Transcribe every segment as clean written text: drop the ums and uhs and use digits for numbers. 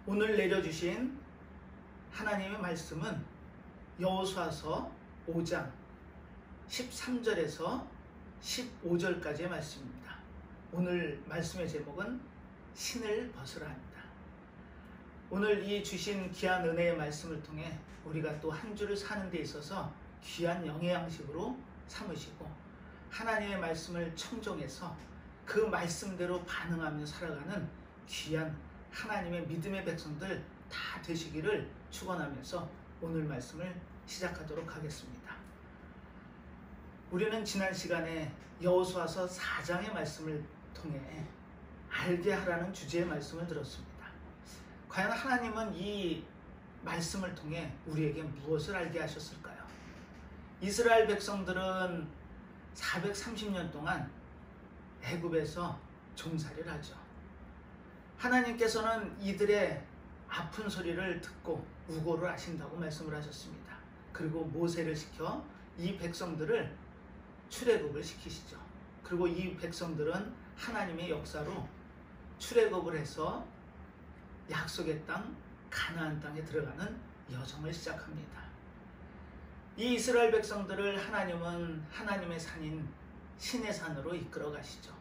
오늘 내려주신 하나님의 말씀은 여호수아서 5장 13절에서 15절까지의 말씀입니다. 오늘 말씀의 제목은 신을 벗으라 합니다. 오늘 이 주신 귀한 은혜의 말씀을 통해 우리가 또 한 주를 사는 데 있어서 귀한 영의 양식으로 삼으시고 하나님의 말씀을 청종해서 그 말씀대로 반응하며 살아가는 귀한 하나님의 믿음의 백성들 다 되시기를 축원하면서 오늘 말씀을 시작하도록 하겠습니다. 우리는 지난 시간에 여호수아서 4장의 말씀을 통해 알게 하라는 주제의 말씀을 들었습니다. 과연 하나님은 이 말씀을 통해 우리에게 무엇을 알게 하셨을까요? 이스라엘 백성들은 430년 동안 애굽에서 종살이를 하죠. 하나님께서는 이들의 아픈 소리를 듣고 우고를 하신다고 말씀을 하셨습니다. 그리고 모세를 시켜 이 백성들을 출애굽을 시키시죠. 그리고 이 백성들은 하나님의 역사로 출애굽을 해서 약속의 땅 가나안 땅에 들어가는 여정을 시작합니다. 이 이스라엘 백성들을 하나님은 하나님의 산인 시내산으로 이끌어 가시죠.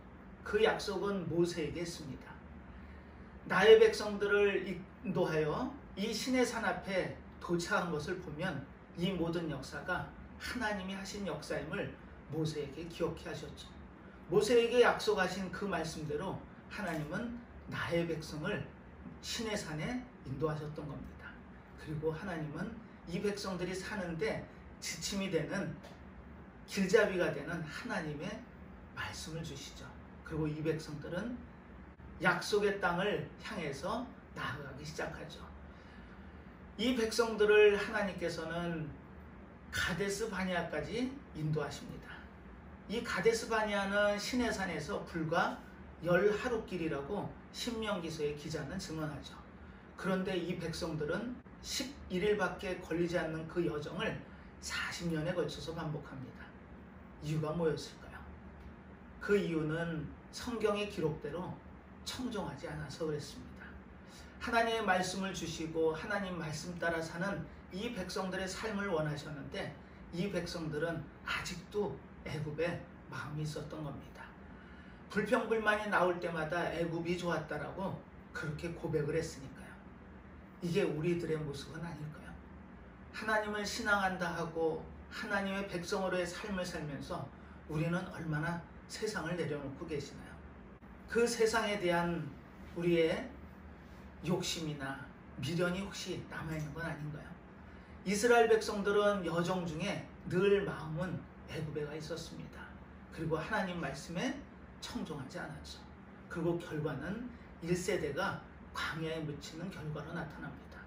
그 약속은 모세에게 했습니다. 나의 백성들을 인도하여 이 시내산 앞에 도착한 것을 보면 이 모든 역사가 하나님이 하신 역사임을 모세에게 기억해 하셨죠. 모세에게 약속하신 그 말씀대로 하나님은 나의 백성을 시내산에 인도하셨던 겁니다. 그리고 하나님은 이 백성들이 사는데 지침이 되는 길잡이가 되는 하나님의 말씀을 주시죠. 그리고 이 백성들은 약속의 땅을 향해서 나아가기 시작하죠. 이 백성들을 하나님께서는 가데스 바네아까지 인도하십니다. 이 가데스 바네아는 시내산에서 불과 10하루길이라고 신명기서의 기자는 증언하죠. 그런데 이 백성들은 11일밖에 걸리지 않는 그 여정을 40년에 걸쳐서 반복합니다. 이유가 뭐였을까요? 그 이유는 성경의 기록대로 청종하지 않아서 그랬습니다. 하나님의 말씀을 주시고 하나님 말씀 따라 사는 이 백성들의 삶을 원하셨는데 이 백성들은 아직도 애굽에 마음이 있었던 겁니다. 불평불만이 나올 때마다 애굽이 좋았다라고 그렇게 고백을 했으니까요. 이게 우리들의 모습은 아닐까요? 하나님을 신앙한다 하고 하나님의 백성으로의 삶을 살면서 우리는 얼마나 세상을 내려놓고 계시나요? 그 세상에 대한 우리의 욕심이나 미련이 혹시 남아있는 건 아닌가요? 이스라엘 백성들은 여정 중에 늘 마음은 애굽에 가 있었습니다. 그리고 하나님 말씀에 청종하지 않았죠. 그리고 결과는 1세대가 광야에 묻히는 결과로 나타납니다.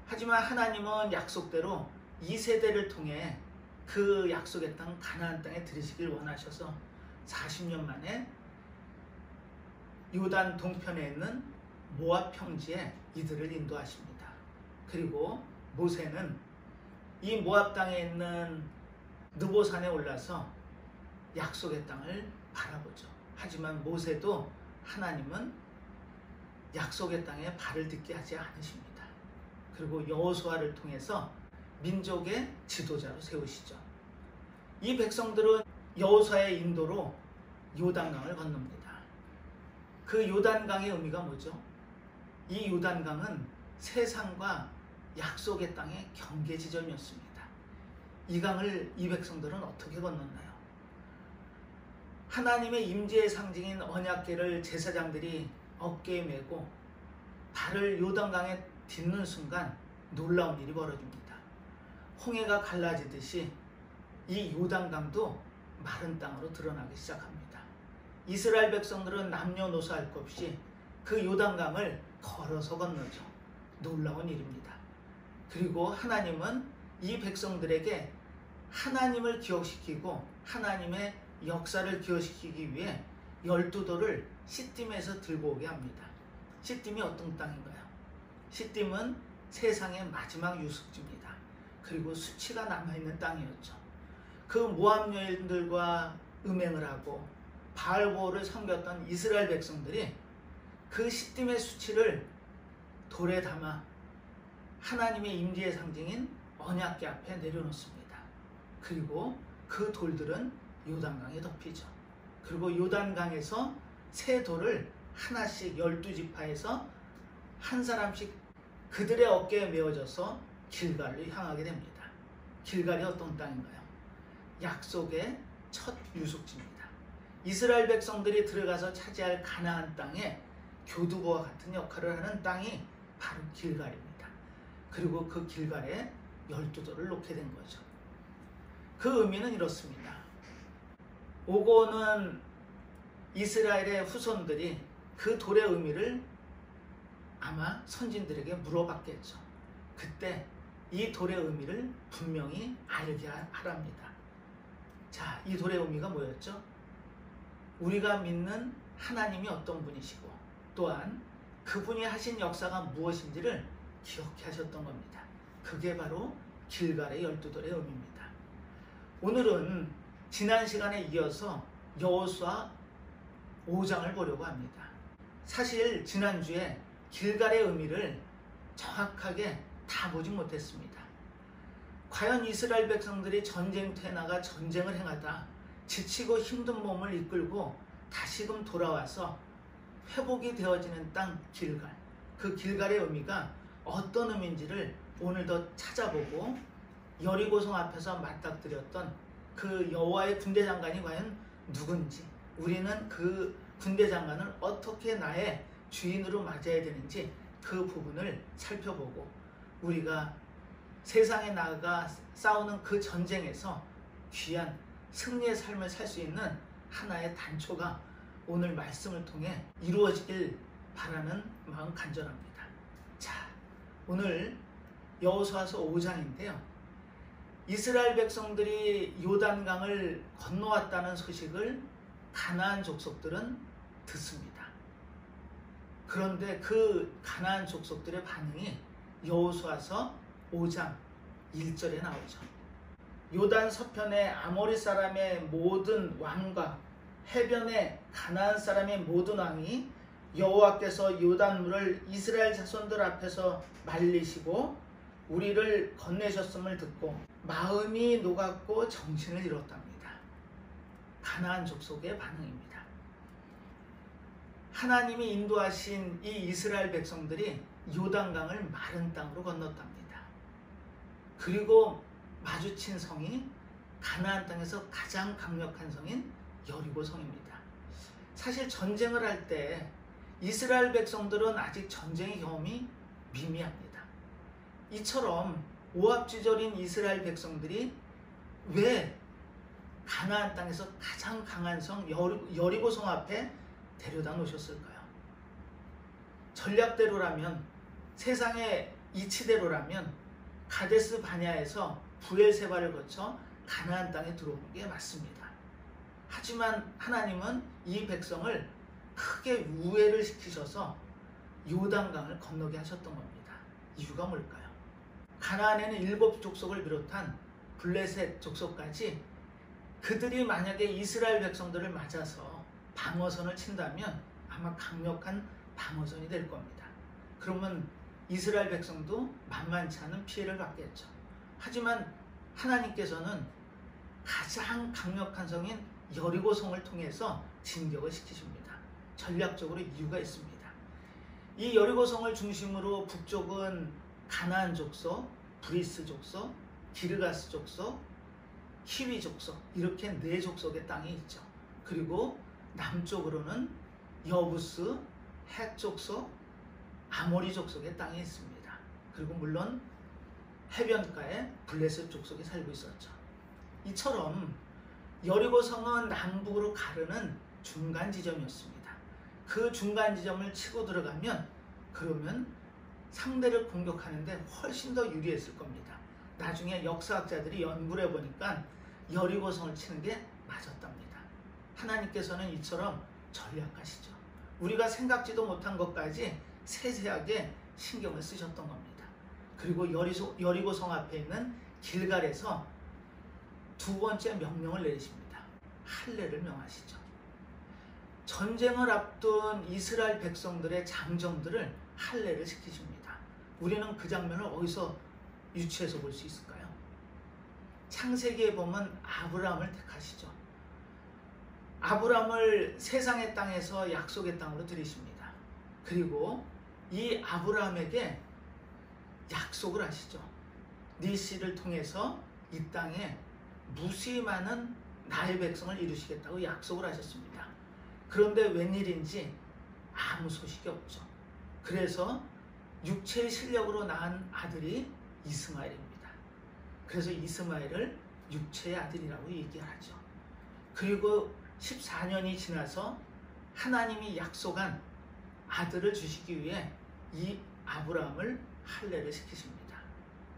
하지만 하나님은 약속대로 2세대를 통해 그 약속의 땅 가나안 땅에 들이시길 원하셔서 40년 만에 요단 동편에 있는 모압 평지에 이들을 인도하십니다. 그리고 모세는 이 모압 땅에 있는 느보산에 올라서 약속의 땅을 바라보죠. 하지만 모세도 하나님은 약속의 땅에 발을 딛게 하지 않으십니다. 그리고 여호수아를 통해서 민족의 지도자로 세우시죠. 이 백성들은 여호수아의 인도로 요단강을 건넙니다. 그 요단강의 의미가 뭐죠? 이 요단강은 세상과 약속의 땅의 경계 지점이었습니다. 이 강을 이 백성들은 어떻게 건넜나요? 하나님의 임재의 상징인 언약궤를 제사장들이 어깨에 메고 발을 요단강에 딛는 순간 놀라운 일이 벌어집니다. 홍해가 갈라지듯이 이 요단강도 마른 땅으로 드러나기 시작합니다. 이스라엘 백성들은 남녀노소 할 것 없이 그 요단강을 걸어서 건너죠. 놀라운 일입니다. 그리고 하나님은 이 백성들에게 하나님을 기억시키고 하나님의 역사를 기억시키기 위해 12돌을 시딤에서 들고 오게 합니다. 시딤이 어떤 땅인가요? 시딤은 세상의 마지막 유숙지입니다. 그리고 수치가 남아있는 땅이었죠. 그 모압 여인들과 음행을 하고 바알보를 섬겼던 이스라엘 백성들이 그 시딤의 수치를 돌에 담아 하나님의 임재의 상징인 언약궤 앞에 내려놓습니다. 그리고 그 돌들은 요단강에 덮이죠. 그리고 요단강에서 새 돌을 하나씩 12지파에서 한 사람씩 그들의 어깨에 메어져서 길갈로 향하게 됩니다. 길갈이 어떤 땅인가요? 약속의 첫 유숙지입니다. 이스라엘 백성들이 들어가서 차지할 가나안 땅에 교두보와 같은 역할을 하는 땅이 바로 길갈입니다. 그리고 그 길갈에 12돌을 놓게 된 거죠. 그 의미는 이렇습니다. 오고는 이스라엘의 후손들이 그 돌의 의미를 아마 선진들에게 물어봤겠죠. 그때 이 돌의 의미를 분명히 알게 하랍니다. 자, 이 돌의 의미가 뭐였죠? 우리가 믿는 하나님이 어떤 분이시고 또한 그분이 하신 역사가 무엇인지를 기억해 하셨던 겁니다. 그게 바로 길갈의 12돌의 의미입니다. 오늘은 지난 시간에 이어서 여호수아 5장을 보려고 합니다. 사실 지난주에 길갈의 의미를 정확하게 다 보지 못했습니다. 과연 이스라엘 백성들이 전쟁터에 나가 전쟁을 행하다 지치고 힘든 몸을 이끌고 다시금 돌아와서 회복이 되어지는 땅 길갈, 그 길갈의 의미가 어떤 의미인지를 오늘 더 찾아보고 여리고성 앞에서 맞닥뜨렸던 그 여호와의 군대 장관이 과연 누군지, 우리는 그 군대 장관을 어떻게 나의 주인으로 맞아야 되는지 그 부분을 살펴보고 우리가 세상에 나가 싸우는 그 전쟁에서 귀한 승리의 삶을 살 수 있는 하나의 단초가 오늘 말씀을 통해 이루어지길 바라는 마음 간절합니다. 자, 오늘 여호수아서 5장인데요. 이스라엘 백성들이 요단강을 건너왔다는 소식을 가나안 족속들은 듣습니다. 그런데 그 가나안 족속들의 반응이 여호수아서 5장 1절에 나오죠. 요단 서편의 아모리 사람의 모든 왕과 해변의 가나안 사람의 모든 왕이 여호와께서 요단물을 이스라엘 자손들 앞에서 말리시고 우리를 건네셨음을 듣고 마음이 녹았고 정신을 잃었답니다. 가나안 족속의 반응입니다. 하나님이 인도하신 이 이스라엘 백성들이 요단강을 마른 땅으로 건넜답니다. 그리고 마주친 성이 가나안 땅에서 가장 강력한 성인 여리고 성입니다. 사실 전쟁을 할 때 이스라엘 백성들은 아직 전쟁의 경험이 미미합니다. 이처럼 오합지졸인 이스라엘 백성들이 왜 가나안 땅에서 가장 강한 성 여리고 성 앞에 데려다 놓으셨을까요? 전략대로라면, 세상의 이치대로라면 가데스 바냐에서 부엘세바를 거쳐 가나안 땅에 들어오는 게 맞습니다. 하지만 하나님은 이 백성을 크게 우회를 시키셔서 요단강을 건너게 하셨던 겁니다. 이유가 뭘까요? 가나안에는 7족속을 비롯한 블레셋 족속까지 그들이 만약에 이스라엘 백성들을 맞아서 방어선을 친다면 아마 강력한 방어선이 될 겁니다. 그러면 이스라엘 백성도 만만치 않은 피해를 받겠죠. 하지만 하나님께서는 가장 강력한 성인 여리고성을 통해서 진격을 시키십니다. 전략적으로 이유가 있습니다. 이 여리고성을 중심으로 북쪽은 가나안 족속, 브리스 족속, 기르가스 족속, 히위 족속, 이렇게 4족속의 땅이 있죠. 그리고 남쪽으로는 여부스, 헷 족속, 아모리 족속의 땅이 있습니다. 그리고 물론 해변가에 블레셋 족속이 살고 있었죠. 이처럼 여리고성은 남북으로 가르는 중간 지점이었습니다. 그 중간 지점을 치고 들어가면 그러면 상대를 공격하는데 훨씬 더 유리했을 겁니다. 나중에 역사학자들이 연구를 해보니까 여리고성을 치는 게 맞았답니다. 하나님께서는 이처럼 전략하시죠. 우리가 생각지도 못한 것까지 세세하게 신경을 쓰셨던 겁니다. 그리고 여리고성 앞에 있는 길갈에서 두 번째 명령을 내리십니다. 할례를 명하시죠. 전쟁을 앞둔 이스라엘 백성들의 장정들을 할례를 시키십니다. 우리는 그 장면을 어디서 유추해서 볼 수 있을까요? 창세기에 보면 아브라함을 택하시죠. 아브라함을 세상의 땅에서 약속의 땅으로 들이십니다. 그리고 이 아브라함에게 약속을 하시죠. 네 씨를 통해서 이 땅에 무수히 많은 나의 백성을 이루시겠다고 약속을 하셨습니다. 그런데 웬일인지 아무 소식이 없죠. 그래서 육체의 실력으로 낳은 아들이 이스마엘입니다. 그래서 이스마엘을 육체의 아들이라고 얘기하죠. 그리고 14년이 지나서 하나님이 약속한 아들을 주시기 위해 이 아브라함을 할례를 시키십니다.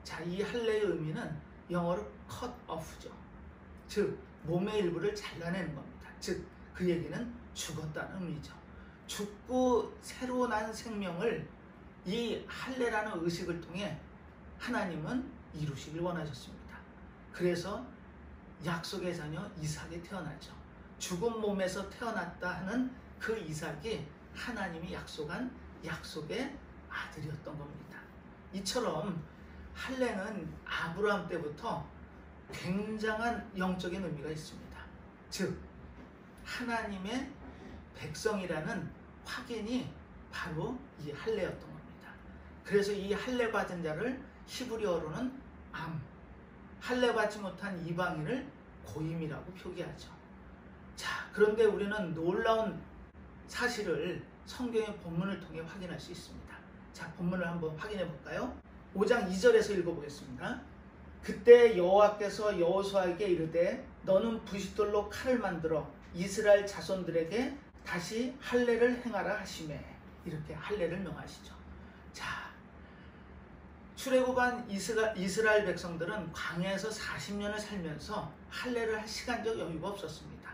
자, 이 할례의 의미는 영어로 cut off죠. 즉 몸의 일부를 잘라내는 겁니다. 즉 그 얘기는 죽었다는 의미죠. 죽고 새로 난 생명을 이 할례라는 의식을 통해 하나님은 이루시길 원하셨습니다. 그래서 약속의 자녀 이삭이 태어나죠. 죽은 몸에서 태어났다 하는 그 이삭이 하나님이 약속한 약속의 아들이었던 겁니다. 이처럼 할례는 아브라함 때부터 굉장한 영적인 의미가 있습니다. 즉 하나님의 백성이라는 확인이 바로 이 할례였던 겁니다. 그래서 이 할례 받은 자를 히브리어로는 암, 할례 받지 못한 이방인을 고임이라고 표기하죠. 자, 그런데 우리는 놀라운 사실을 성경의 본문을 통해 확인할 수 있습니다. 자, 본문을 한번 확인해 볼까요? 5장 2절에서 읽어보겠습니다. 그때 여호와께서 여호수아에게 이르되 너는 부싯돌로 칼을 만들어 이스라엘 자손들에게 다시 할례를 행하라 하시매, 이렇게 할례를 명하시죠. 자, 출애굽한 이스라엘 백성들은 광야에서 40년을 살면서 할례를 할 시간적 여유가 없었습니다.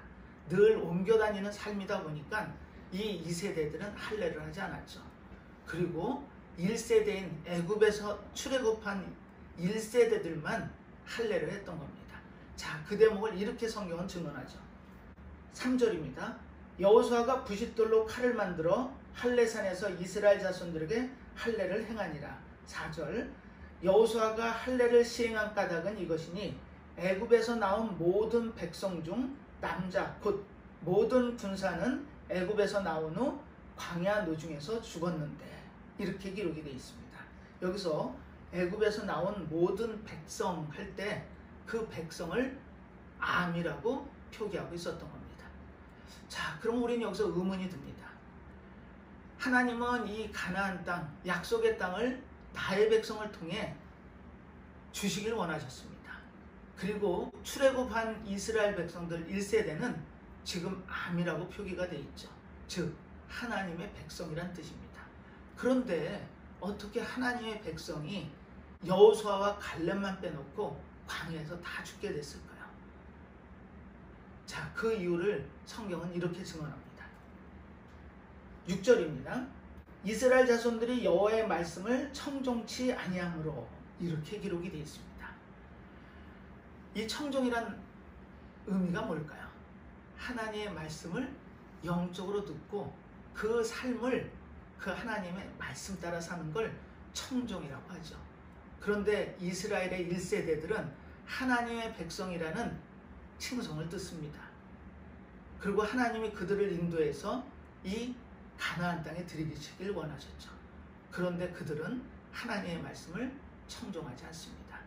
늘 옮겨 다니는 삶이다 보니까 이 2세대들은 할례를 하지 않았죠. 그리고 1세대인 애굽에서 출애굽한 1세대들만 할례를 했던 겁니다. 자, 그 대목을 이렇게 성경은 증언하죠. 3절입니다. 여호수아가 부싯돌로 칼을 만들어 할례산에서 이스라엘 자손들에게 할례를 행하니라. 4절. 여호수아가 할례를 시행한 까닭은 이것이니 애굽에서 나온 모든 백성 중 남자 곧 모든 군사는 애굽에서 나온 후 광야 노중에서 죽었는데, 이렇게 기록이 되어 있습니다. 여기서 애굽에서 나온 모든 백성 할 때 그 백성을 암이라고 표기하고 있었던 겁니다. 자, 그럼 우리는 여기서 의문이 듭니다. 하나님은 이 가나안 땅, 약속의 땅을 나의 백성을 통해 주시길 원하셨습니다. 그리고 출애굽한 이스라엘 백성들 1세대는 지금 암이라고 표기가 되어 있죠. 즉 하나님의 백성이란 뜻입니다. 그런데 어떻게 하나님의 백성이 여호수아와 갈렙만 빼놓고 광야에서 다 죽게 됐을까요? 자, 그 이유를 성경은 이렇게 증언합니다. 6절입니다. 이스라엘 자손들이 여호와의 말씀을 청종치 아니함으로, 이렇게 기록이 되어 있습니다. 이 청종이란 의미가 뭘까요? 하나님의 말씀을 영적으로 듣고 그 삶을 그 하나님의 말씀 따라 사는 걸 청종이라고 하죠. 그런데 이스라엘의 1세대들은 하나님의 백성이라는 칭송을 듣습니다. 그리고 하나님이 그들을 인도해서 이 가나안 땅에 들이키시길 원하셨죠. 그런데 그들은 하나님의 말씀을 청종하지 않습니다.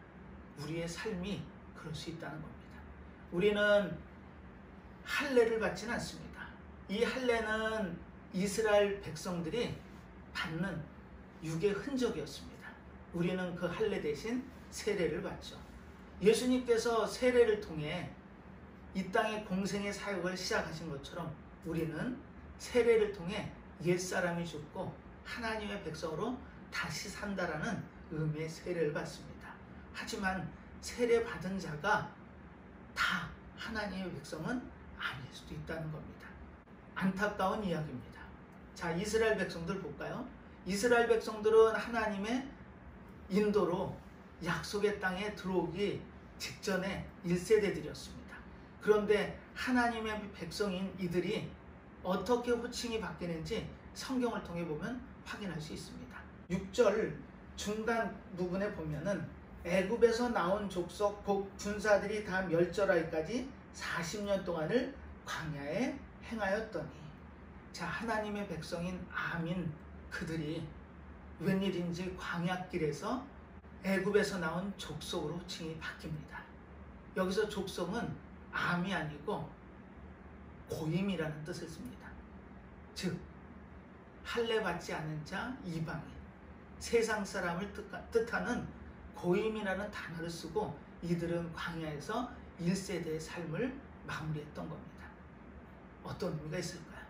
우리의 삶이 그럴 수 있다는 겁니다. 우리는 할례를 받지는 않습니다. 이 할례는 이스라엘 백성들이 받는 육의 흔적이었습니다. 우리는 그 할례 대신 세례를 받죠. 예수님께서 세례를 통해 이 땅의 공생의 사역을 시작하신 것처럼 우리는 세례를 통해 옛사람이 죽고 하나님의 백성으로 다시 산다라는 의미의 세례를 받습니다. 하지만 세례 받은 자가 다 하나님의 백성은 아닐 수도 있다는 겁니다. 안타까운 이야기입니다. 자, 이스라엘 백성들 볼까요? 이스라엘 백성들은 하나님의 인도로 약속의 땅에 들어오기 직전에 1세대들이었습니다. 그런데 하나님의 백성인 이들이 어떻게 호칭이 바뀌는지 성경을 통해 보면 확인할 수 있습니다. 6절 중간 부분에 보면은 애굽에서 나온 족속 복 군사들이 다 멸절하기까지 40년 동안을 광야에 행하였더니, 자, 하나님의 백성인 암인 그들이 웬일인지 광야길에서 애굽에서 나온 족속으로 호칭이 바뀝니다. 여기서 족속은 암이 아니고 고임이라는 뜻을 씁니다. 즉 할례받지 않은 자, 이방인, 세상 사람을 뜻하는 고임이라는 단어를 쓰고 이들은 광야에서 1세대의 삶을 마무리했던 겁니다. 어떤 의미가 있을까요?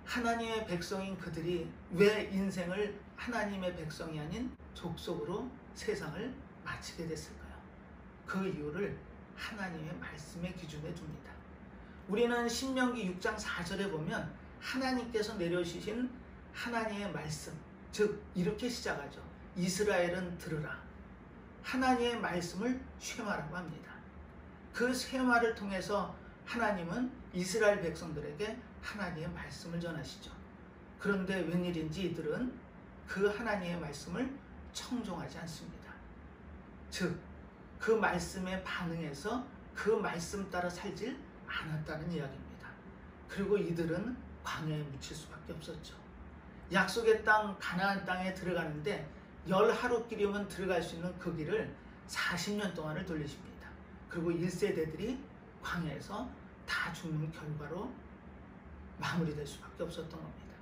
하나님의 백성인 그들이 왜 인생을 하나님의 백성이 아닌 족속으로 세상을 마치게 됐을까요? 그 이유를 하나님의 말씀에 기준해 둡니다. 우리는 신명기 6장 4절에 보면 하나님께서 내려주신 하나님의 말씀, 즉 이렇게 시작하죠. 이스라엘은 들으라. 하나님의 말씀을 쉐마라고 합니다. 그 쉐마를 통해서 하나님은 이스라엘 백성들에게 하나님의 말씀을 전하시죠. 그런데 웬일인지 이들은 그 하나님의 말씀을 청종하지 않습니다. 즉 그 말씀에 반응해서 그 말씀 따라 살질 않았다는 이야기입니다. 그리고 이들은 광야에 묻힐 수밖에 없었죠. 약속의 땅 가나안 땅에 들어가는데 10하루길이면 들어갈 수 있는 그 길을 40년 동안을 돌리십니다. 그리고 1세대들이 광야에서 다 죽는 결과로 마무리될 수밖에 없었던 겁니다.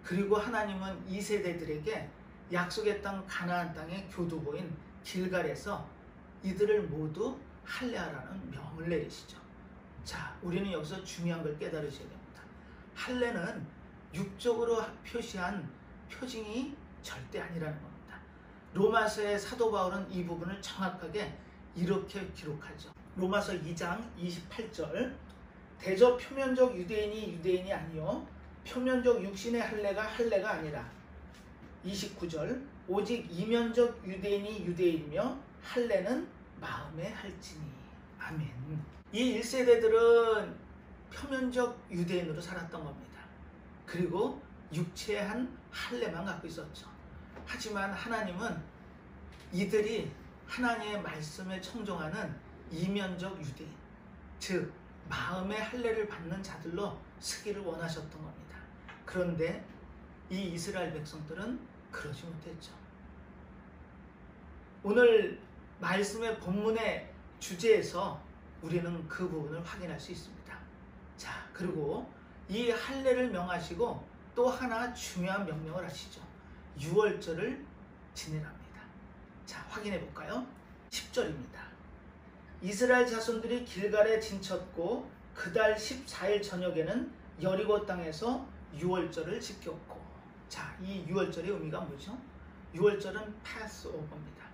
그리고 하나님은 2세대들에게 약속의 땅 가나안 땅의 교두보인 길갈에서 이들을 모두 할례하라는 명을 내리시죠. 자, 우리는 여기서 중요한 걸 깨달으셔야 됩니다. 할례는 육적으로 표시한 표징이 절대 아니라는 겁니다. 로마서의 사도 바울은 이 부분을 정확하게 이렇게 기록하죠. 로마서 2장 28절, 대저 표면적 유대인이 유대인이 아니요 표면적 육신의 할례가 아니라. 29절, 오직 이면적 유대인이 유대인이며 할례는 마음에 할지니. 아멘. 이 1세대들은 표면적 유대인으로 살았던 겁니다. 그리고 육체의 한 할례만 갖고 있었죠. 하지만 하나님은 이들이 하나님의 말씀에 청종하는 이면적 유대인, 즉 마음의 할례를 받는 자들로 쓰기를 원하셨던 겁니다. 그런데 이 이스라엘 백성들은 그러지 못했죠. 오늘 말씀의 본문의 주제에서 우리는 그 부분을 확인할 수 있습니다. 자, 그리고 이 할례를 명하시고 또 하나 중요한 명령을 하시죠. 유월절을 지내랍니다. 자, 확인해 볼까요? 10절입니다. 이스라엘 자손들이 길갈에 진쳤고 그달 14일 저녁에는 여리고 땅에서 유월절을 지켰고. 자, 이 유월절의 의미가 뭐죠? 유월절은 패스오버입니다.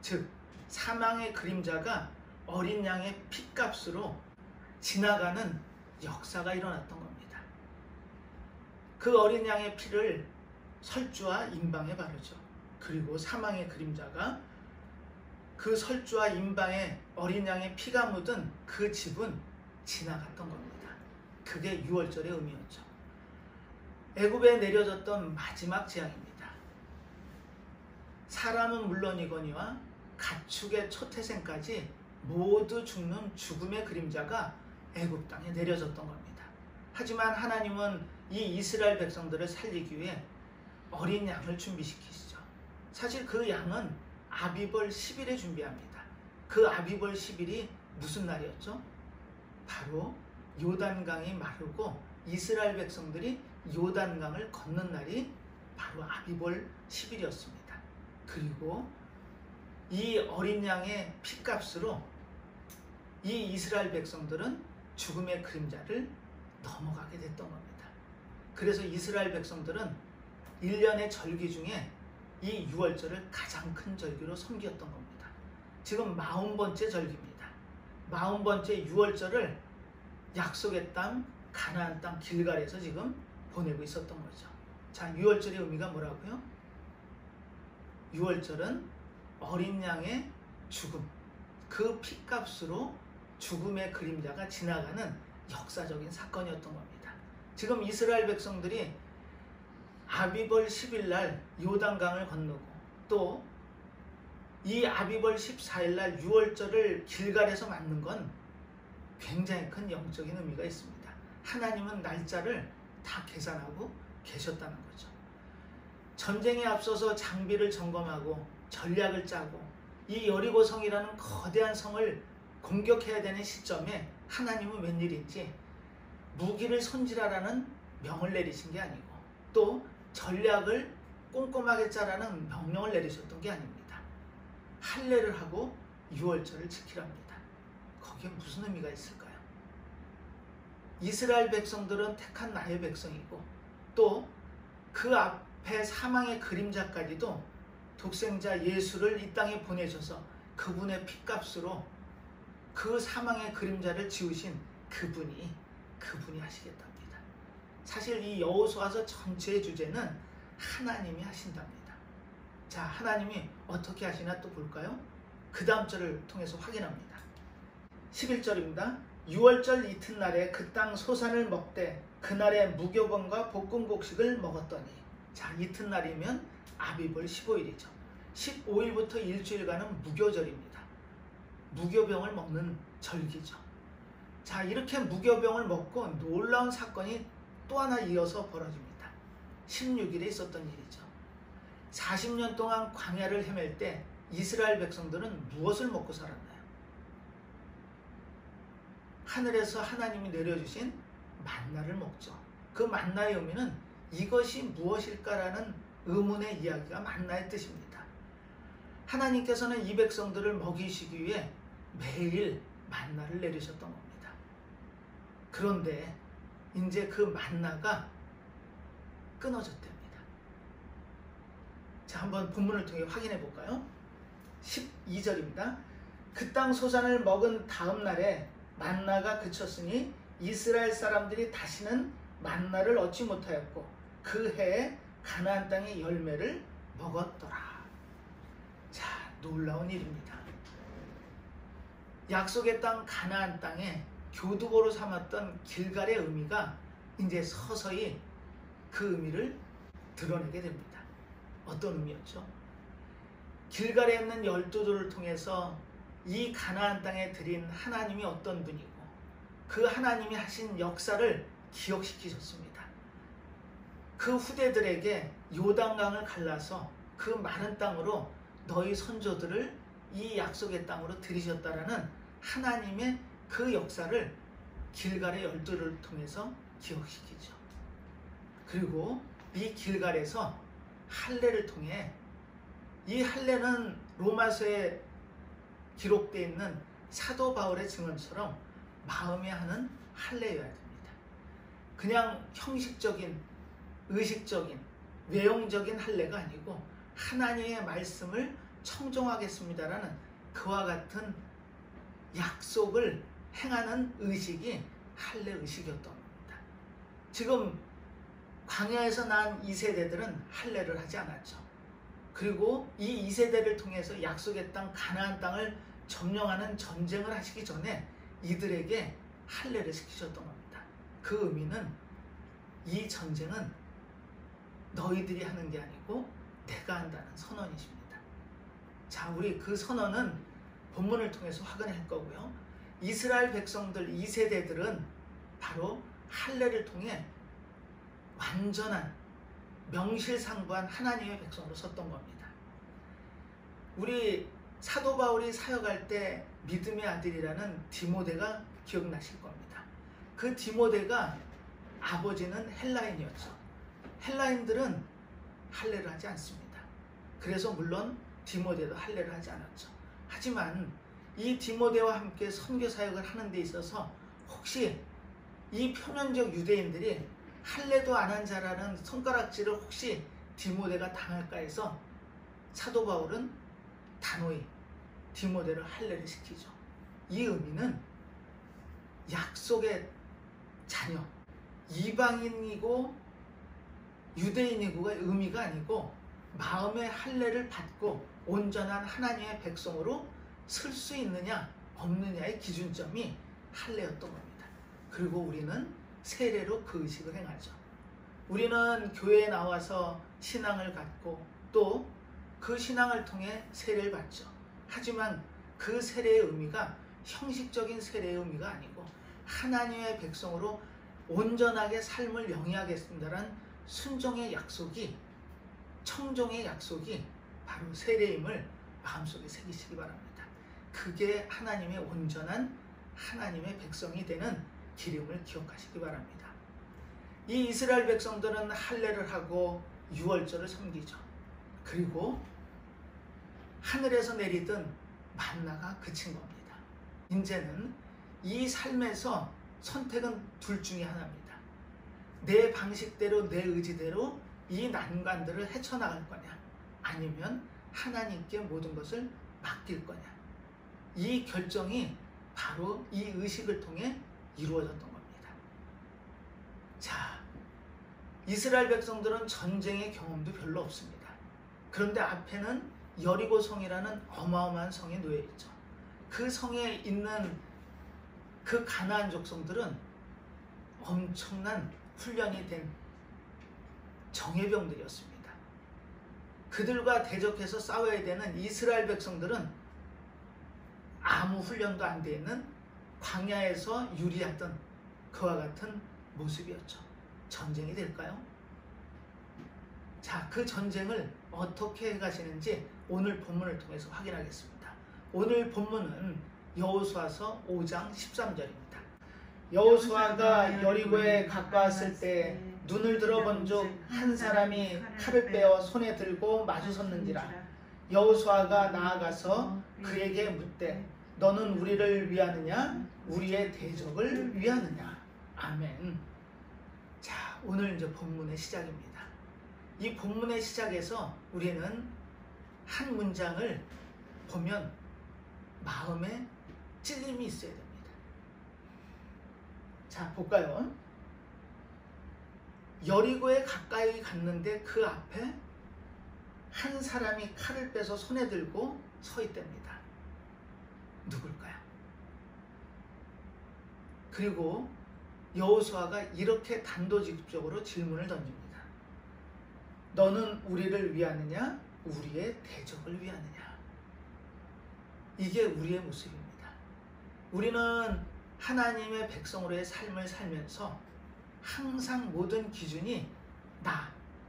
즉 사망의 그림자가 어린 양의 핏값으로 지나가는 역사가 일어났던 겁니다. 그 어린 양의 피를 설주와 임방에 바르죠. 그리고 사망의 그림자가 그 설주와 임방에 어린 양의 피가 묻은 그 집은 지나갔던 겁니다. 그게 유월절의 의미였죠. 애굽에 내려졌던 마지막 재앙입니다. 사람은 물론이거니와 가축의 초태생까지 모두 죽는 죽음의 그림자가 애굽 땅에 내려졌던 겁니다. 하지만 하나님은 이 이스라엘 백성들을 살리기 위해 어린 양을 준비시키시죠. 사실 그 양은 아비벌 10일에 준비합니다. 그 아비벌 10일이 무슨 날이었죠? 바로 요단강이 마르고 이스라엘 백성들이 요단강을 건넌 날이 바로 아비벌 10일이었습니다. 그리고 이 어린 양의 핏값으로 이 이스라엘 백성들은 죽음의 그림자를 넘어가게 됐던 겁니다. 그래서 이스라엘 백성들은 1년의 절기 중에 이 유월절을 가장 큰 절기로 섬겼던 겁니다. 지금 40번째 절기입니다. 40번째 유월절을 약속의 땅 가나안 땅 길갈에서 지금 보내고 있었던 거죠. 자, 유월절의 의미가 뭐라고요? 유월절은 어린 양의 죽음, 그 핏값으로 죽음의 그림자가 지나가는 역사적인 사건이었던 겁니다. 지금 이스라엘 백성들이 아비벌 10일 날 요단강을 건너고 또 이 아비벌 14일 날 유월절을 길갈에서 맞는 건 굉장히 큰 영적인 의미가 있습니다. 하나님은 날짜를 다 계산하고 계셨다는 거죠. 전쟁에 앞서서 장비를 점검하고 전략을 짜고 이 여리고성이라는 거대한 성을 공격해야 되는 시점에 하나님은 웬일인지 무기를 손질하라는 명을 내리신 게 아니고 또 전략을 꼼꼼하게 짜라는 명령을 내리셨던 게 아닙니다. 할례를 하고 유월절을 지키랍니다. 거기에 무슨 의미가 있을까요? 이스라엘 백성들은 택한 나의 백성이고 또 그 앞에 사망의 그림자까지도 독생자 예수를 이 땅에 보내셔서 그분의 핏값으로 그 사망의 그림자를 지우신 그분이 하시겠답니다. 사실 이 여호수아서 전체의 주제는 하나님이 하신답니다. 자, 하나님이 어떻게 하시나 또 볼까요? 그 다음 절을 통해서 확인합니다. 11절입니다. 유월절 이튿날에 그 땅 소산을 먹되 그날에 무교병과 볶음곡식을 먹었더니, 자, 이튿날이면 아비벌 15일이죠. 15일부터 일주일간은 무교절입니다. 무교병을 먹는 절기죠. 자, 이렇게 무교병을 먹고 놀라운 사건이 또 하나 이어서 벌어집니다. 16일에 있었던 일이죠. 40년 동안 광야를 헤맬 때 이스라엘 백성들은 무엇을 먹고 살았나요? 하늘에서 하나님이 내려주신 만나를 먹죠. 그 만나의 의미는 이것이 무엇일까라는 의문의 이야기가 만나의 뜻입니다. 하나님께서는 이 백성들을 먹이시기 위해 매일 만나를 내리셨던 겁니다. 그런데 이제 그 만나가 끊어졌답니다. 자, 한번 본문을 통해 확인해 볼까요? 12절입니다. 그 땅 소산을 먹은 다음 날에 만나가 그쳤으니 이스라엘 사람들이 다시는 만나를 얻지 못하였고 그 해에 가나안 땅의 열매를 먹었더라. 자, 놀라운 일입니다. 약속의 땅 가나안 땅에 교두보로 삼았던 길갈의 의미가 이제 서서히 그 의미를 드러내게 됩니다. 어떤 의미였죠? 길갈에 있는 12돌을 통해서 이 가나안 땅에 드린 하나님이 어떤 분이고 그 하나님이 하신 역사를 기억시키셨습니다. 그 후대들에게 요단강을 갈라서 그 마른 땅으로 너희 선조들을 이 약속의 땅으로 들이셨다라는 하나님의 그 역사를 길갈의 12돌을 통해서 기억시키죠. 그리고 이 길갈에서 할례를 통해, 이 할례는 로마서에 기록되어 있는 사도 바울의 증언처럼 마음에 하는 할례여야 됩니다. 그냥 형식적인, 의식적인, 외형적인 할례가 아니고 하나님의 말씀을 청종하겠습니다라는 그와 같은 약속을 행하는 의식이 할례 의식이었던 겁니다. 지금 광야에서 난 2세대들은 할례를 하지 않았죠. 그리고 이 2세대를 통해서 약속의 땅 가나안 땅을 점령하는 전쟁을 하시기 전에 이들에게 할례를 시키셨던 겁니다. 그 의미는 이 전쟁은 너희들이 하는 게 아니고 내가 한다는 선언이십니다. 자, 우리 그 선언은 본문을 통해서 확인할 거고요. 이스라엘 백성들 2세대들은 바로 할례를 통해 완전한 명실상부한 하나님의 백성으로 섰던 겁니다. 우리 사도 바울이 사역할 때 믿음의 아들이라는 디모데가 기억나실 겁니다. 그 디모데가 아버지는 헬라인이었죠. 헬라인들은 할례를 하지 않습니다. 그래서 물론 디모데도 할례를 하지 않았죠. 하지만 이 디모데와 함께 선교 사역을 하는 데 있어서 혹시 이 표면적 유대인들이 할례도 안 한 자라는 손가락질을 혹시 디모데가 당할까 해서 사도 바울은 단호히 디모데를 할례를 시키죠. 이 의미는 약속의 자녀, 이방인이고 유대인이고의 의미가 아니고 마음의 할례를 받고 온전한 하나님의 백성으로 설 수 있느냐 없느냐의 기준점이 할례였던 겁니다. 그리고 우리는 세례로 그 의식을 행하죠. 우리는 교회에 나와서 신앙을 갖고 또 그 신앙을 통해 세례를 받죠. 하지만 그 세례의 의미가 형식적인 세례의 의미가 아니고 하나님의 백성으로 온전하게 삶을 영위하겠습니다라는 순종의 약속이, 청종의 약속이 바로 세례임을 마음속에 새기시기 바랍니다. 그게 하나님의 온전한 하나님의 백성이 되는 기름을 기억하시기 바랍니다. 이 이스라엘 백성들은 할례를 하고 유월절을 섬기죠. 그리고 하늘에서 내리던 만나가 그친 겁니다. 이제는 이 삶에서 선택은 둘 중에 하나입니다. 내 방식대로 내 의지대로 이 난관들을 헤쳐나갈 거냐, 아니면 하나님께 모든 것을 맡길 거냐. 이 결정이 바로 이 의식을 통해 이루어졌던 겁니다. 자, 이스라엘 백성들은 전쟁의 경험도 별로 없습니다. 그런데 앞에는 여리고 성이라는 어마어마한 성이 놓여 있죠. 그 성에 있는 그 가나안 족속들은 엄청난 훈련이 된 정예병들이었습니다. 그들과 대적해서 싸워야 되는 이스라엘 백성들은 아무 훈련도 안 돼 있는 광야에서 유리하던 그와 같은 모습이었죠. 전쟁이 될까요? 자, 그 전쟁을 어떻게 해가시는지 오늘 본문을 통해서 확인하겠습니다. 오늘 본문은 여호수아서 5장 13절입니다. 여호수아가 여리고에 가까웠을 때 눈을 들어본즉 한 사람이 칼을 빼어 손에 들고 마주섰는지라. 여호수아가 나아가서 그에게 묻되 너는 우리를 위하느냐 우리의 대적을 위하느냐. 아멘. 자, 오늘 이제 본문의 시작입니다. 이 본문의 시작에서 우리는 한 문장을 보면 마음에 찔림이 있어야 됩니다. 자, 볼까요? 여리고에 가까이 갔는데 그 앞에 한 사람이 칼을 빼서 손에 들고 서 있답니다. 누굴까요? 그리고 여호수아가 이렇게 단도직입적으로 질문을 던집니다. 너는 우리를 위하느냐 우리의 대적을 위하느냐. 이게 우리의 모습입니다. 우리는 하나님의 백성으로의 삶을 살면서 항상 모든 기준이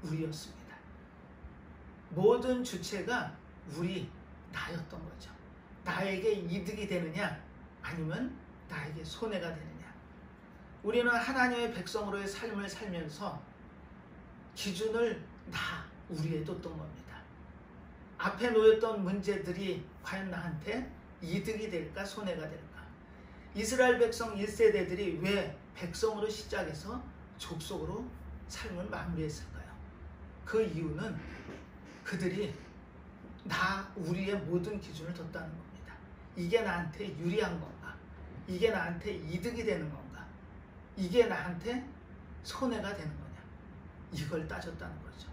우리였습니다. 모든 주체가 나였던 거죠. 나에게 이득이 되느냐 아니면 나에게 손해가 되느냐. 우리는 하나님의 백성으로의 삶을 살면서 기준을 우리에 뒀던 겁니다. 앞에 놓였던 문제들이 과연 나한테 이득이 될까 손해가 될까. 이스라엘 백성 1세대들이 왜 백성으로 시작해서 족속으로 삶을 마무리했을까요? 그 이유는 그들이 우리의 모든 기준을 뒀다는 겁니다. 이게 나한테 유리한 건가? 이게 나한테 이득이 되는 건가? 이게 나한테 손해가 되는 거냐? 이걸 따졌다는 거죠.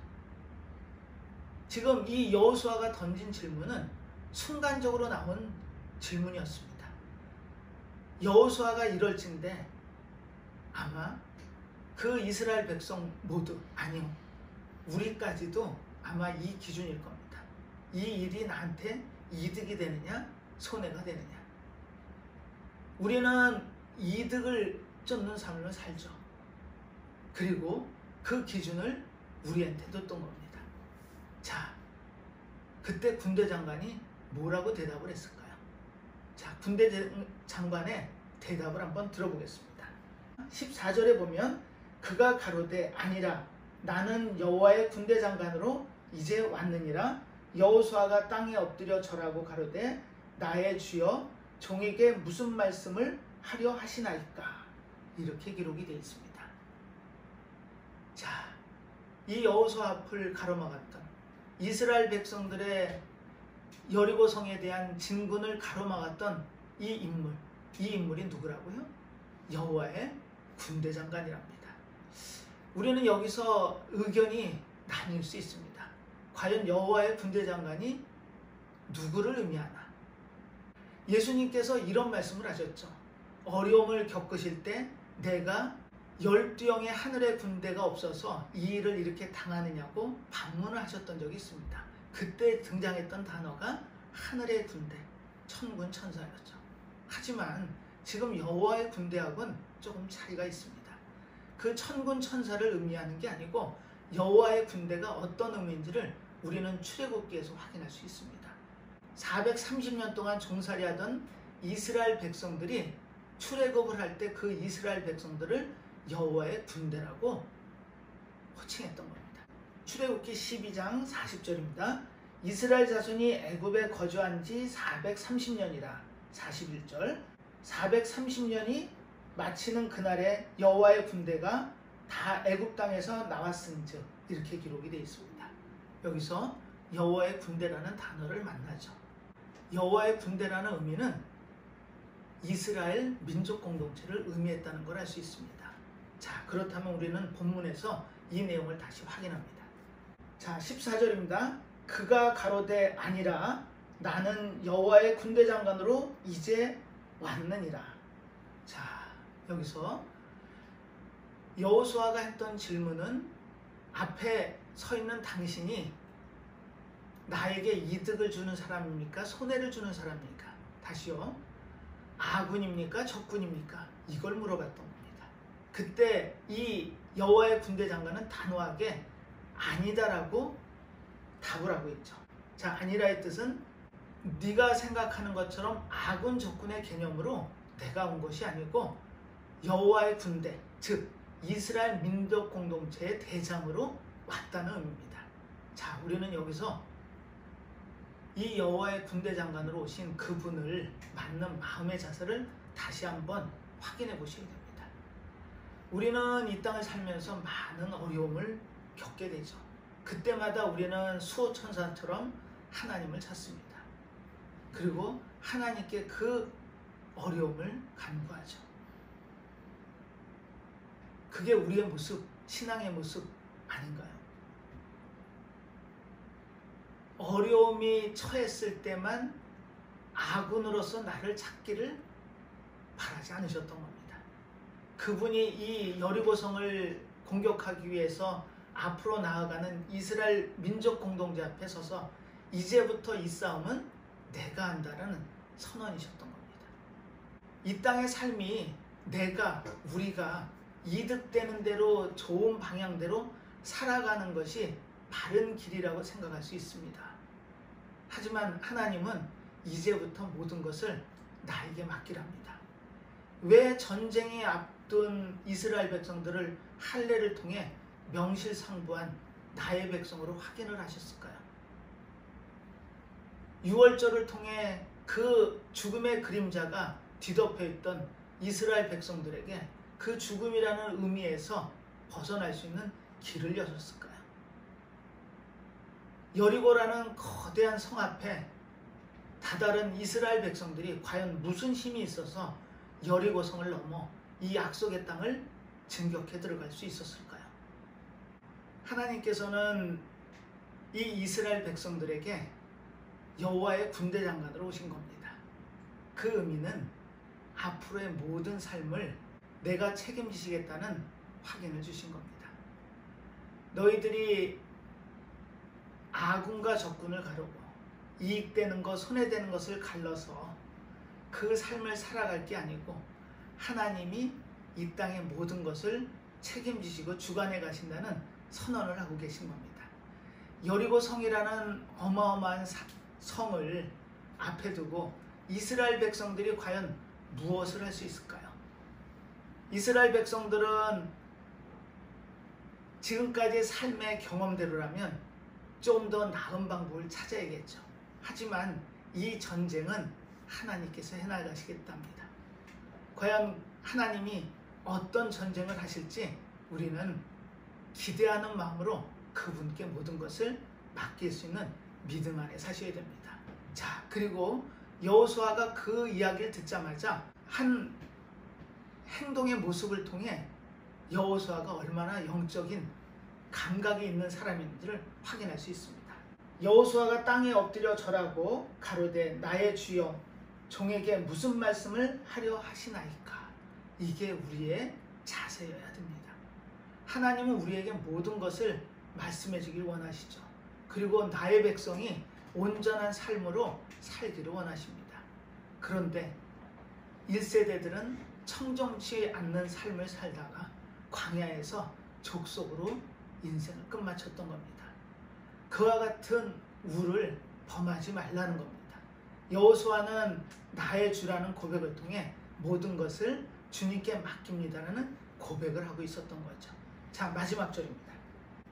지금 이 여호수아가 던진 질문은 순간적으로 나온 질문이었습니다. 여호수아가 이럴진데 아마 그 이스라엘 백성 모두, 아니요, 우리까지도 아마 이 기준일 겁니다. 이 일이 나한테 이득이 되느냐 손해가 되느냐. 우리는 이득을 쫓는 삶을 살죠. 그리고 그 기준을 우리한테 뒀던 겁니다. 자, 그때 군대 장관이 뭐라고 대답을 했을까요? 자, 군대 장관의 대답을 한번 들어보겠습니다. 14절에 보면 그가 가로되 아니라 나는 여호와의 군대 장관으로 이제 왔느니라. 여호수아가 땅에 엎드려 절하고 가로되 나의 주여 종에게 무슨 말씀을 하려 하시나이까. 이렇게 기록이 되어 있습니다. 자, 이 여호수아 앞을 가로막았던 이스라엘 백성들의 여리고 성에 대한 진군을 가로막았던 이 인물이 누구라고요? 여호와의 군대 장관이랍니다. 우리는 여기서 의견이 나뉠 수 있습니다. 과연 여호와의 군대 장관이 누구를 의미하나? 예수님께서 이런 말씀을 하셨죠. 어려움을 겪으실 때 내가 12영의 하늘의 군대가 없어서 이 일을 이렇게 당하느냐고 반문을 하셨던 적이 있습니다. 그때 등장했던 단어가 하늘의 군대, 천군 천사였죠. 하지만 지금 여호와의 군대하고는 조금 차이가 있습니다. 그 천군 천사를 의미하는 게 아니고 여호와의 군대가 어떤 의미인지를 우리는 출애굽기에서 확인할 수 있습니다. 430년 동안 종살이하던 이스라엘 백성들이 출애굽을 할 때 그 이스라엘 백성들을 여호와의 군대라고 호칭했던 겁니다. 출애굽기 12장 40절입니다. 이스라엘 자손이 애굽에 거주한 지 430년이라 41절 430년이 마치는 그날에 여호와의 군대가 다 애굽 땅에서 나왔은즉 이렇게 기록이 되어 있습니다. 여기서 여호와의 군대라는 단어를 만나죠. 여호와의 군대라는 의미는 이스라엘 민족 공동체를 의미했다는 걸 알 수 있습니다. 자, 그렇다면 우리는 본문에서 이 내용을 다시 확인합니다. 자, 14절입니다. 그가 가로되 아니라 나는 여호와의 군대 장관으로 이제 왔느니라. 자, 여기서 여호수아가 했던 질문은 앞에 서 있는 당신이 나에게 이득을 주는 사람입니까? 손해를 주는 사람입니까? 다시요. 아군입니까? 적군입니까? 이걸 물어봤던 겁니다. 그때 이 여호와의 군대 장관은 단호하게 아니다라고 답을 하고 있죠. 자, 아니라의 뜻은 네가 생각하는 것처럼 아군 적군의 개념으로 내가 온 것이 아니고 여호와의 군대, 즉 이스라엘 민족 공동체의 대장으로 왔다는 의미입니다. 자, 우리는 여기서 이 여호와의 군대 장관으로 오신 그분을 맞는 마음의 자세를 다시 한번 확인해 보셔야 됩니다. 우리는 이 땅을 살면서 많은 어려움을 겪게 되죠. 그때마다 우리는 수호천사처럼 하나님을 찾습니다. 그리고 하나님께 그 어려움을 간구하죠. 그게 우리의 모습, 신앙의 모습 아닌가요? 어려움이 처했을 때만 아군으로서 나를 찾기를 바라지 않으셨던 겁니다. 그분이 이 여리고성을 공격하기 위해서 앞으로 나아가는 이스라엘 민족 공동체 앞에 서서 이제부터 이 싸움은 내가 한다라는 선언이셨던 겁니다. 이 땅의 삶이 내가, 우리가 이득되는 대로 좋은 방향대로 살아가는 것이 바른 길이라고 생각할 수 있습니다. 하지만 하나님은 이제부터 모든 것을 나에게 맡기랍니다. 왜 전쟁에 앞둔 이스라엘 백성들을 할례를 통해 명실상부한 나의 백성으로 확인을 하셨을까요? 유월절을 통해 그 죽음의 그림자가 뒤덮여 있던 이스라엘 백성들에게 그 죽음이라는 의미에서 벗어날 수 있는 길을 여셨을까요? 여리고라는 거대한 성 앞에 다다른 이스라엘 백성들이 과연 무슨 힘이 있어서 여리고 성을 넘어 이 약속의 땅을 진격해 들어갈 수 있었을까요? 하나님께서는 이 이스라엘 백성들에게 여호와의 군대 장관으로 오신 겁니다. 그 의미는 앞으로의 모든 삶을 내가 책임지시겠다는 확인을 주신 겁니다. 너희들이 아군과 적군을 가르고 이익되는 것, 손해되는 것을 갈라서 그 삶을 살아갈 게 아니고 하나님이 이 땅의 모든 것을 책임지시고 주관해 가신다는 선언을 하고 계신 겁니다. 여리고 성이라는 어마어마한 성을 앞에 두고 이스라엘 백성들이 과연 무엇을 할 수 있을까요? 이스라엘 백성들은 지금까지 삶의 경험대로라면 좀 더 나은 방법을 찾아야겠죠. 하지만 이 전쟁은 하나님께서 해나가시겠답니다. 과연 하나님이 어떤 전쟁을 하실지 우리는 기대하는 마음으로 그분께 모든 것을 맡길 수 있는 믿음 안에 사셔야 됩니다. 자, 그리고 여호수아가 그 이야기를 듣자마자 한 행동의 모습을 통해 여호수아가 얼마나 영적인 감각이 있는 사람인지를 확인할 수 있습니다. 여호수아가 땅에 엎드려 절하고 가로되 나의 주여 종에게 무슨 말씀을 하려 하시나이까. 이게 우리의 자세여야 됩니다. 하나님은 우리에게 모든 것을 말씀해 주길 원하시죠. 그리고 나의 백성이 온전한 삶으로 살기를 원하십니다. 그런데 1세대들은 청정치 않는 삶을 살다가 광야에서 족속으로 인생을 끝마쳤던 겁니다. 그와 같은 우를 범하지 말라는 겁니다. 여호수아는 나의 주라는 고백을 통해 모든 것을 주님께 맡깁니다라는 고백을 하고 있었던 거죠. 자, 마지막 절입니다.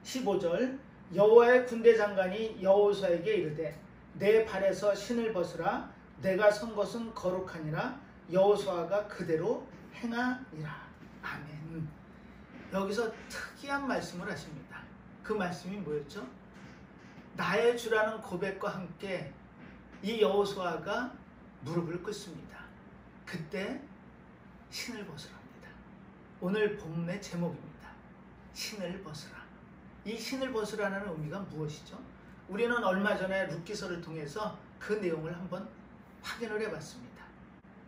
15절 여호와의 군대 장관이 여호수아에게 이르되 내 발에서 신을 벗으라. 내가 선 것은 거룩하니라. 여호수아가 그대로 행하니라. 아멘. 여기서 특이한 말씀을 하십니다. 그 말씀이 뭐였죠? 나의 주라는 고백과 함께 이 여호수아가 무릎을 꿇습니다. 그때 신을 벗으랍니다. 오늘 본문의 제목입니다. 신을 벗으라. 이 신을 벗으라는 의미가 무엇이죠? 우리는 얼마 전에 룻기서를 통해서 그 내용을 한번 확인을 해봤습니다.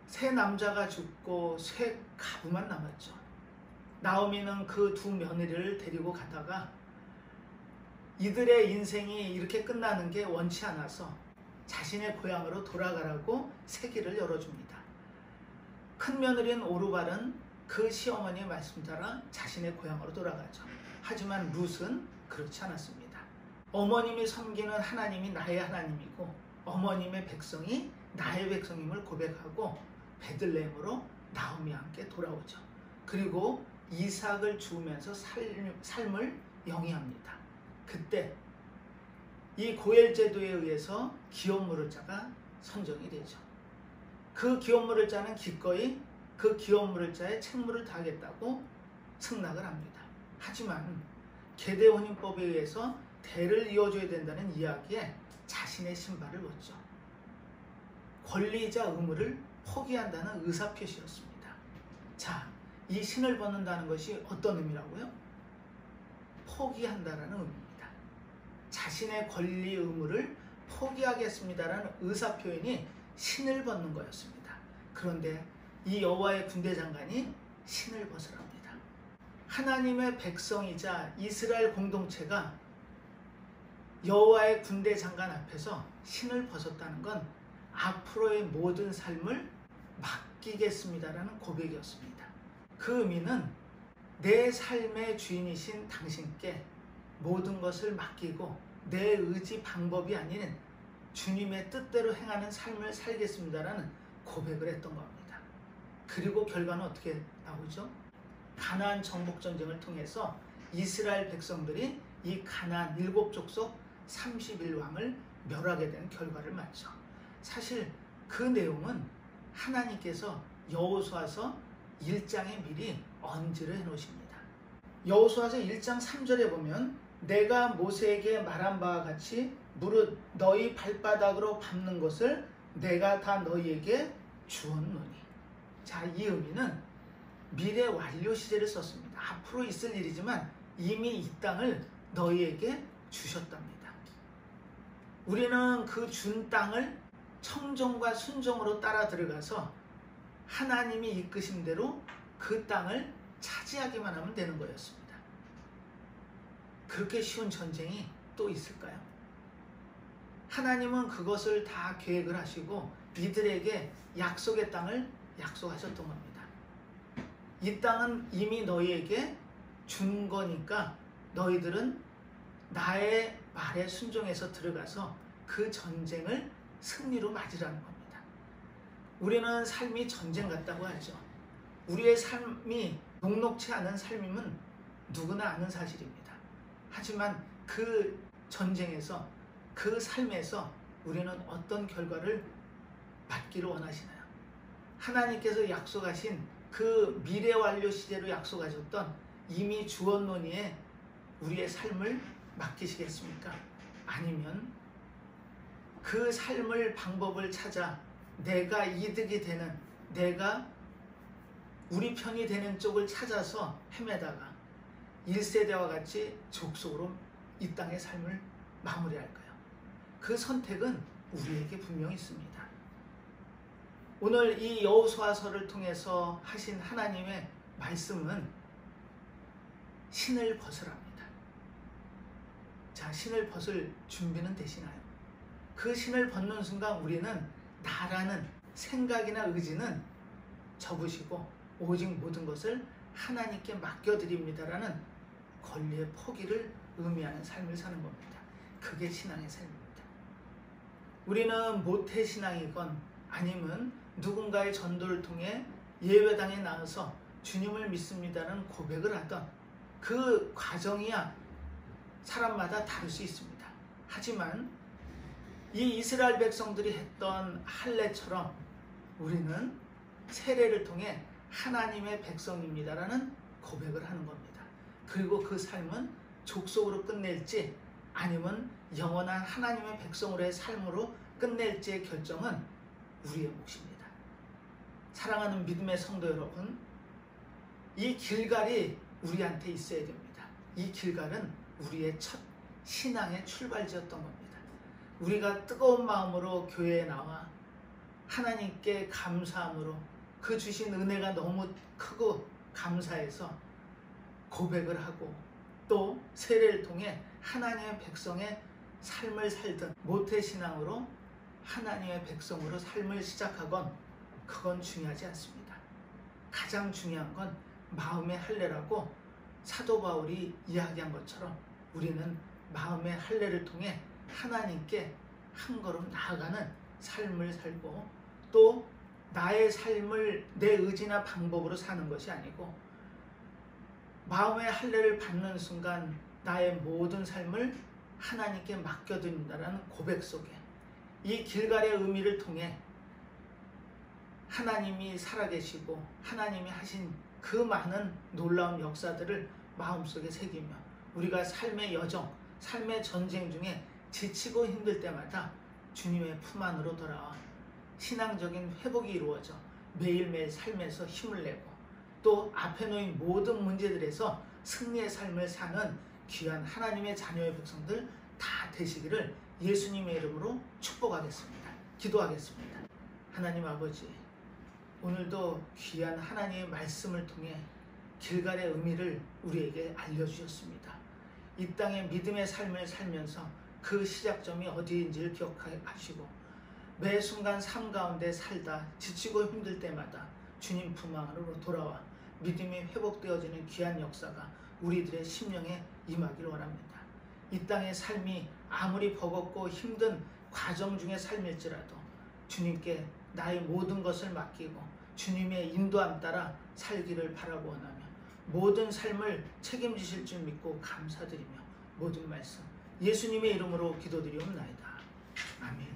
세 남자가 죽고 세 가부만 남았죠. 나오미는 그 두 며느리를 데리고 가다가 이들의 인생이 이렇게 끝나는 게 원치 않아서 자신의 고향으로 돌아가라고 세기를 열어줍니다. 큰 며느리인 오르발은 그 시어머니의 말씀 따라 자신의 고향으로 돌아가죠. 하지만 룻은 그렇지 않았습니다. 어머님이 섬기는 하나님이 나의 하나님이고 어머님의 백성이 나의 백성임을 고백하고 베들레헴으로 나오미와 함께 돌아오죠. 그리고 이삭을 주우면서 삶을 영위합니다. 그때 이 고엘 제도에 의해서 기업 물을 자가 선정이 되죠. 그 기업 물을 자는 기꺼이 그 기업 물을 자의 책무를 다하겠다고 승낙을 합니다. 하지만 계대 혼인법에 의해서 대를 이어줘야 된다는 이야기에 자신의 신발을 벗죠. 권리이자 의무를 포기한다는 의사표시였습니다. 자, 이 신을 벗는다는 것이 어떤 의미라고요? 포기한다라는 의미입니다. 자신의 권리 의무를 포기하겠습니다라는 의사표현이 신을 벗는 거였습니다. 그런데 이 여호와의 군대 장관이 신을 벗으랍니다. 하나님의 백성이자 이스라엘 공동체가 여호와의 군대 장관 앞에서 신을 벗었다는 건 앞으로의 모든 삶을 맡기겠습니다라는 고백이었습니다. 그 의미는 내 삶의 주인이신 당신께 모든 것을 맡기고 내 의지 방법이 아닌 주님의 뜻대로 행하는 삶을 살겠습니다라는 고백을 했던 겁니다. 그리고 결과는 어떻게 나오죠? 가나안 정복 전쟁을 통해서 이스라엘 백성들이 이 가나안 7족속 31왕을 멸하게 된 결과를 맞죠. 사실 그 내용은 하나님께서 여호수아서 1장에 미리 언지를 해놓으십니다. 여호수아서 1장 3절에 보면 내가 모세에게 말한 바와 같이 무릇 너희 발바닥으로 밟는 것을 내가 다 너희에게 주었노니. 자, 이 의미는 미래 완료 시제를 썼습니다. 앞으로 있을 일이지만 이미 이 땅을 너희에게 주셨답니다. 우리는 그 준 땅을 청정과 순종으로 따라 들어가서 하나님이 이끄신 대로 그 땅을 차지하기만 하면 되는 거였습니다. 그렇게 쉬운 전쟁이 또 있을까요? 하나님은 그것을 다 계획을 하시고 이들에게 약속의 땅을 약속하셨던 겁니다. 이 땅은 이미 너희에게 준 거니까 너희들은 나의 말에 순종해서 들어가서 그 전쟁을 승리로 맞으라는 겁니다. 우리는 삶이 전쟁 같다고 하죠. 우리의 삶이 녹록치 않은 삶임은 누구나 아는 사실입니다. 하지만 그 전쟁에서 그 삶에서 우리는 어떤 결과를 맞기를 원하시나요? 하나님께서 약속하신 그 미래 완료 시제로 약속하셨던 이미 주었노니에 우리의 삶을 맡기시겠습니까? 아니면 그 삶을 방법을 찾아 내가 이득이 되는, 내가 우리 편이 되는 쪽을 찾아서 헤매다가 1세대와 같이 족속으로 이 땅의 삶을 마무리할까요? 그 선택은 우리에게 분명히 있습니다. 오늘 이 여호수아서를 통해서 하신 하나님의 말씀은 신을 벗으랍니다. 자, 신을 벗을 준비는 되시나요? 그 신을 벗는 순간 우리는 나라는 생각이나 의지는 접으시고 오직 모든 것을 하나님께 맡겨드립니다라는 권리의 포기를 의미하는 삶을 사는 겁니다. 그게 신앙의 삶입니다. 우리는 모태신앙이건 아니면 누군가의 전도를 통해 예배당에 나와서 주님을 믿습니다라는 고백을 하던 그 과정이야 사람마다 다를 수 있습니다. 하지만 이 이스라엘 백성들이 했던 할례처럼 우리는 세례를 통해 하나님의 백성입니다라는 고백을 하는 겁니다. 그리고 그 삶은 족속으로 끝낼지 아니면 영원한 하나님의 백성으로의 삶으로 끝낼지의 결정은 우리의 몫입니다. 사랑하는 믿음의 성도 여러분, 이 길갈이 우리한테 있어야 됩니다. 이 길갈은 우리의 첫 신앙의 출발지였던 겁니다. 우리가 뜨거운 마음으로 교회에 나와 하나님께 감사함으로 그 주신 은혜가 너무 크고 감사해서 고백을 하고 또 세례를 통해 하나님의 백성의 삶을 살던 모태신앙으로 하나님의 백성으로 삶을 시작하건 그건 중요하지 않습니다. 가장 중요한 건 마음의 할례라고 사도 바울이 이야기한 것처럼 우리는 마음의 할례를 통해 하나님께 한 걸음 나아가는 삶을 살고 또 나의 삶을 내 의지나 방법으로 사는 것이 아니고 마음의 할례를 받는 순간 나의 모든 삶을 하나님께 맡겨둔다는 고백 속에 이 길갈의 의미를 통해 하나님이 살아계시고 하나님이 하신 그 많은 놀라운 역사들을 마음속에 새기며 우리가 삶의 여정, 삶의 전쟁 중에 지치고 힘들 때마다 주님의 품 안으로 돌아와 신앙적인 회복이 이루어져 매일매일 삶에서 힘을 내고 또 앞에 놓인 모든 문제들에서 승리의 삶을 사는 귀한 하나님의 자녀의 백성들 다 되시기를 예수님의 이름으로 축복하겠습니다. 기도하겠습니다. 하나님 아버지, 오늘도 귀한 하나님의 말씀을 통해 길갈의 의미를 우리에게 알려주셨습니다. 이 땅의 믿음의 삶을 살면서 그 시작점이 어디인지를 기억하시고 매 순간 삶 가운데 살다 지치고 힘들 때마다 주님 품 안으로 돌아와 믿음이 회복되어지는 귀한 역사가 우리들의 심령에 임하길 원합니다. 이 땅의 삶이 아무리 버겁고 힘든 과정 중의 삶일지라도 주님께 나의 모든 것을 맡기고 주님의 인도함 따라 살기를 바라고 원하며 모든 삶을 책임지실 줄 믿고 감사드리며 모든 말씀 예수님의 이름으로 기도드리옵나이다. 아멘.